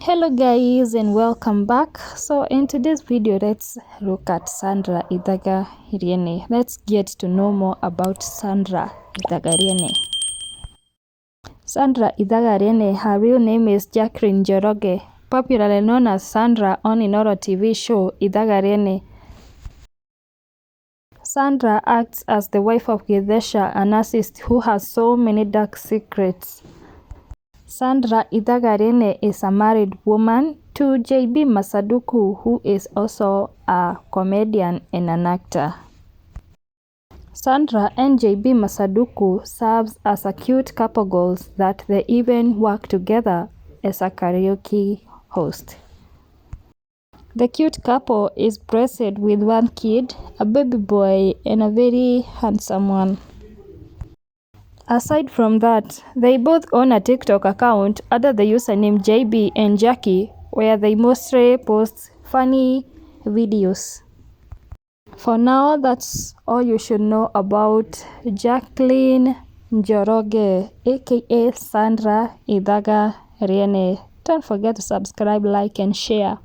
Hello guys and welcome back. So in today's video, let's look at Sandra Ithaga Riene. Let's get to know more about Sandra Ithaga Riene. Sandra Ithaga Riene, her real name is Jacqueline Njoroge, popularly known as Sandra on Inooro TV show Ithaga Riene. Sandra acts as the wife of Githesha, an artist who has so many dark secrets. Sandra Ithaga Riene is a married woman to JB Masaduku, who is also a comedian and an actor. Sandra and JB Masaduku serves as a cute couple goals that they even work together as a karaoke host. The cute couple is blessed with one kid, a baby boy, and a very handsome one. Aside from that, they both own a TikTok account under the username JB and Jackie, where they mostly post funny videos. For now, that's all you should know about Jacqueline Njoroge, aka Sandra Ithaga Riene. Don't forget to subscribe, like, and share.